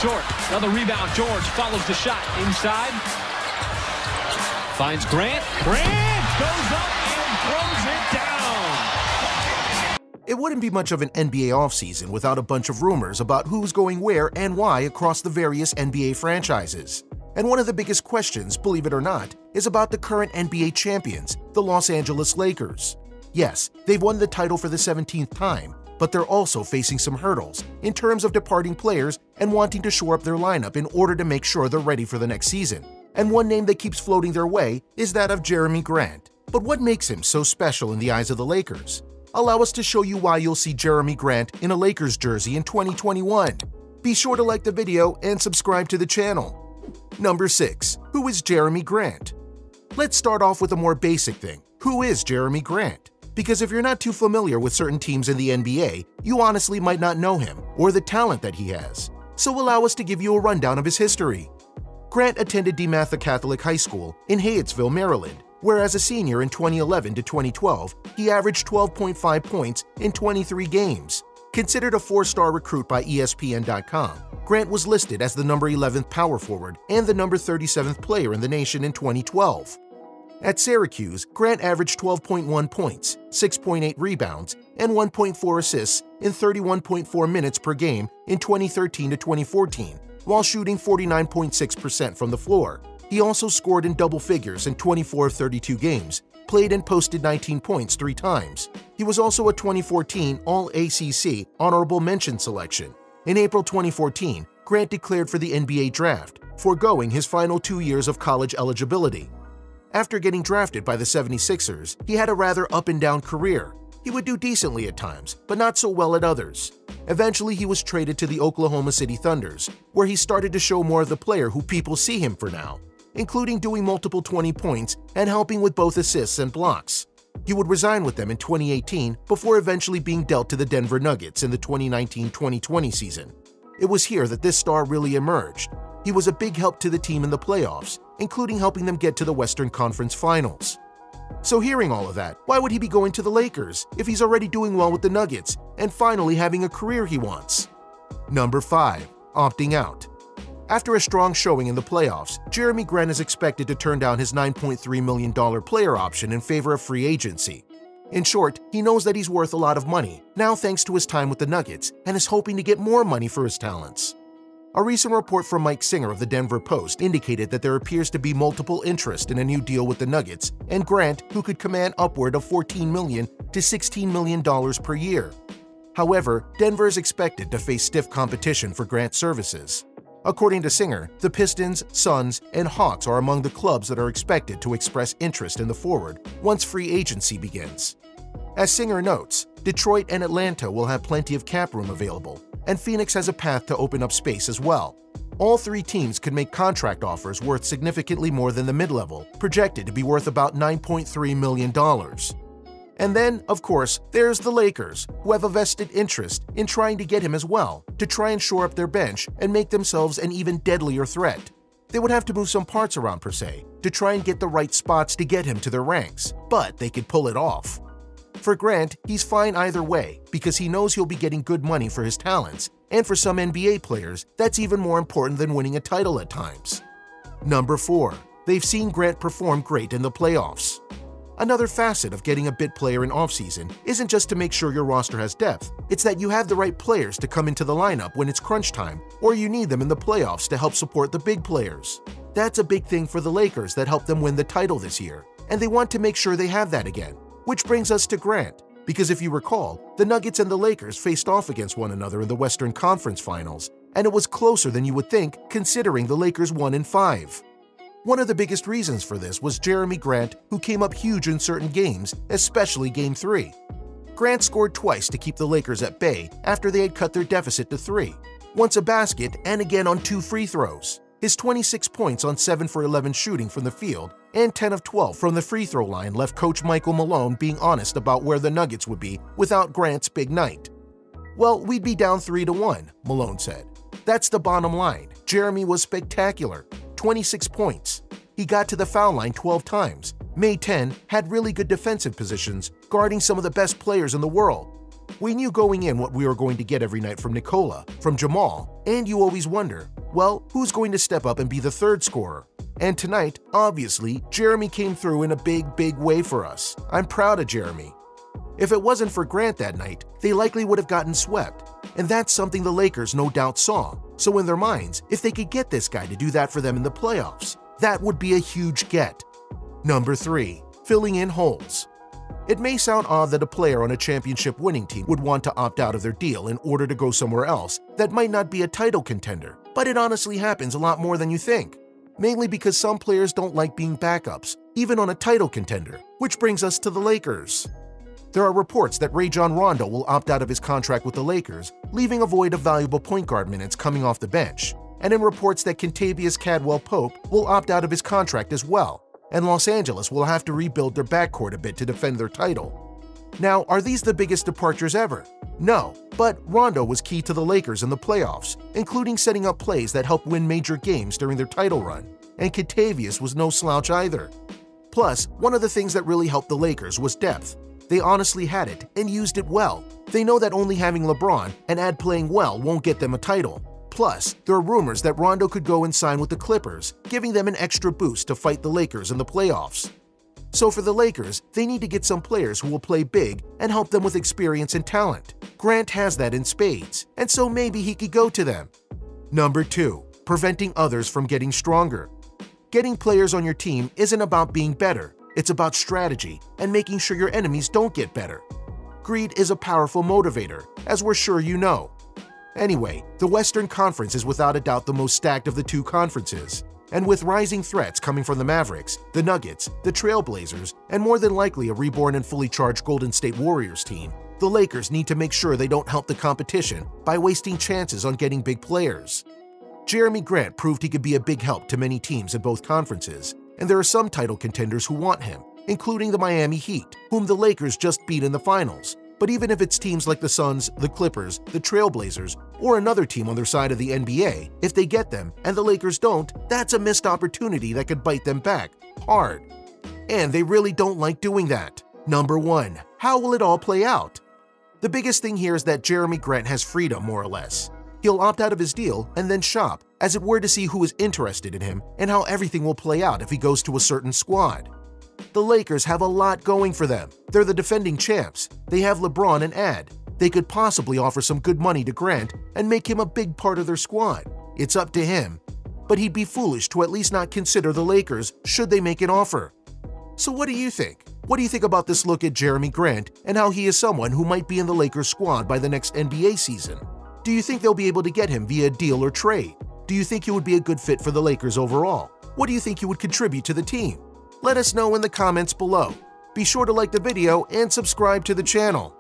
short. Another rebound. George follows the shot inside. Finds Grant. Grant goes up and throws it down. It wouldn't be much of an NBA offseason without a bunch of rumors about who's going where and why across the various NBA franchises. And one of the biggest questions, believe it or not, is about the current NBA champions, the Los Angeles Lakers. Yes, they've won the title for the 17th time, but they're also facing some hurdles in terms of departing players and wanting to shore up their lineup in order to make sure they're ready for the next season. And one name that keeps floating their way is that of Jerami Grant. But what makes him so special in the eyes of the Lakers? Allow us to show you why you'll see Jerami Grant in a Lakers jersey in 2021. Be sure to like the video and subscribe to the channel. Number 6. Who is Jerami Grant? Let's start off with a more basic thing. Who is Jerami Grant? Because if you're not too familiar with certain teams in the NBA, you honestly might not know him or the talent that he has. So allow us to give you a rundown of his history. Grant attended DeMatha Catholic High School in Hyattsville, Maryland, where as a senior in 2011 to 2012, he averaged 12.5 points in 23 games. Considered a 4-star recruit by ESPN.com, Grant was listed as the number 11th power forward and the number 37th player in the nation in 2012. At Syracuse, Grant averaged 12.1 points, 6.8 rebounds, and 1.4 assists in 31.4 minutes per game in 2013 to 2014, while shooting 49.6% from the floor. He also scored in double figures in 24 of 32 games, played and posted 19 points 3 times. He was also a 2014 All-ACC Honorable Mention selection. In April 2014, Grant declared for the NBA draft, foregoing his final 2 years of college eligibility. After getting drafted by the 76ers, he had a rather up-and-down career. He would do decently at times, but not so well at others. Eventually, he was traded to the Oklahoma City Thunders, where he started to show more of the player who people see him for now, including doing multiple 20 points and helping with both assists and blocks. He would resign with them in 2018 before eventually being dealt to the Denver Nuggets in the 2019-2020 season. It was here that this star really emerged. He was a big help to the team in the playoffs, including helping them get to the Western Conference Finals. So hearing all of that, why would he be going to the Lakers if he's already doing well with the Nuggets and finally having a career he wants? Number 5. Opting out. After a strong showing in the playoffs, Jerami Grant is expected to turn down his $9.3 million player option in favor of free agency. In short, he knows that he's worth a lot of money, now thanks to his time with the Nuggets, and is hoping to get more money for his talents. A recent report from Mike Singer of the Denver Post indicated that there appears to be multiple interest in a new deal with the Nuggets and Grant, who could command upward of $14 million to $16 million per year. However, Denver is expected to face stiff competition for Grant's services. According to Singer, the Pistons, Suns, and Hawks are among the clubs that are expected to express interest in the forward once free agency begins. As Singer notes, Detroit and Atlanta will have plenty of cap room available, and Phoenix has a path to open up space as well. All 3 teams could make contract offers worth significantly more than the mid-level, projected to be worth about $9.3 million. And then, of course, there's the Lakers, who have a vested interest in trying to get him as well, to try and shore up their bench and make themselves an even deadlier threat. They would have to move some parts around per se, to try and get the right spots to get him to their ranks, but they could pull it off. For Grant, he's fine either way because he knows he'll be getting good money for his talents, and for some NBA players, that's even more important than winning a title at times. Number 4. They've seen Grant perform great in the playoffs. Another facet of getting a bit player in offseason isn't just to make sure your roster has depth, it's that you have the right players to come into the lineup when it's crunch time, or you need them in the playoffs to help support the big players. That's a big thing for the Lakers that helped them win the title this year, and they want to make sure they have that again. Which brings us to Grant, because if you recall, the Nuggets and the Lakers faced off against one another in the Western Conference Finals, and it was closer than you would think considering the Lakers won in 5. One of the biggest reasons for this was Jerami Grant, who came up huge in certain games, especially Game 3. Grant scored twice to keep the Lakers at bay after they had cut their deficit to 3, once a basket and again on 2 free throws. His 26 points on 7 for 11 shooting from the field and 10 of 12 from the free throw line left Coach Michael Malone being honest about where the Nuggets would be without Grant's big night. "Well, we'd be down 3-1, Malone said. That's the bottom line. Jerami was spectacular. 26 points. He got to the foul line 12 times, made 10, had really good defensive positions, guarding some of the best players in the world. We knew going in what we were going to get every night from Nikola, from Jamal, and you always wonder, Well, who's going to step up and be the third scorer? And tonight, obviously, Jerami came through in a big way for us. I'm proud of Jerami. If it wasn't for Grant that night, they likely would have gotten swept. And that's something the Lakers no doubt saw. So in their minds, if they could get this guy to do that for them in the playoffs, that would be a huge get. Number 3. Filling in holes. It may sound odd that a player on a championship winning team would want to opt out of their deal in order to go somewhere else that might not be a title contender, but it honestly happens a lot more than you think. Mainly because some players don't like being backups, even on a title contender, which brings us to the Lakers. There are reports that Rajon Rondo will opt out of his contract with the Lakers, leaving a void of valuable point guard minutes coming off the bench, and in reports that Kentavious Caldwell-Pope will opt out of his contract as well, and Los Angeles will have to rebuild their backcourt a bit to defend their title. Now, are these the biggest departures ever? No, but Rondo was key to the Lakers in the playoffs, including setting up plays that helped win major games during their title run, and Kentavious was no slouch either. Plus, one of the things that really helped the Lakers was depth. They honestly had it and used it well. They know that only having LeBron and Ad playing well won't get them a title. Plus, there are rumors that Rondo could go and sign with the Clippers, giving them an extra boost to fight the Lakers in the playoffs. So for the Lakers, they need to get some players who will play big and help them with experience and talent. Grant has that in spades, and so maybe he could go to them. Number 2. Preventing others from getting stronger. Getting players on your team isn't about being better, it's about strategy and making sure your enemies don't get better. Greed is a powerful motivator, as we're sure you know. Anyway, the Western Conference is without a doubt the most stacked of the two conferences, and with rising threats coming from the Mavericks, the Nuggets, the Trailblazers, and more than likely a reborn and fully charged Golden State Warriors team, the Lakers need to make sure they don't help the competition by wasting chances on getting big players. Jerami Grant proved he could be a big help to many teams in both conferences, and there are some title contenders who want him, including the Miami Heat, whom the Lakers just beat in the finals. But even if it's teams like the Suns, the Clippers, the Trailblazers, or another team on their side of the NBA, if they get them and the Lakers don't, that's a missed opportunity that could bite them back hard. And they really don't like doing that. Number 1. How will it all play out? The biggest thing here is that Jerami Grant has freedom, more or less. He'll opt out of his deal and then shop, as it were, to see who is interested in him and how everything will play out if he goes to a certain squad. The Lakers have a lot going for them. They're the defending champs. They have LeBron and Ad. They could possibly offer some good money to Grant and make him a big part of their squad. It's up to him. But he'd be foolish to at least not consider the Lakers should they make an offer. So what do you think? What do you think about this look at Jerami Grant and how he is someone who might be in the Lakers squad by the next NBA season? Do you think they'll be able to get him via deal or trade? Do you think he would be a good fit for the Lakers overall? What do you think he would contribute to the team? Let us know in the comments below. Be sure to like the video and subscribe to the channel.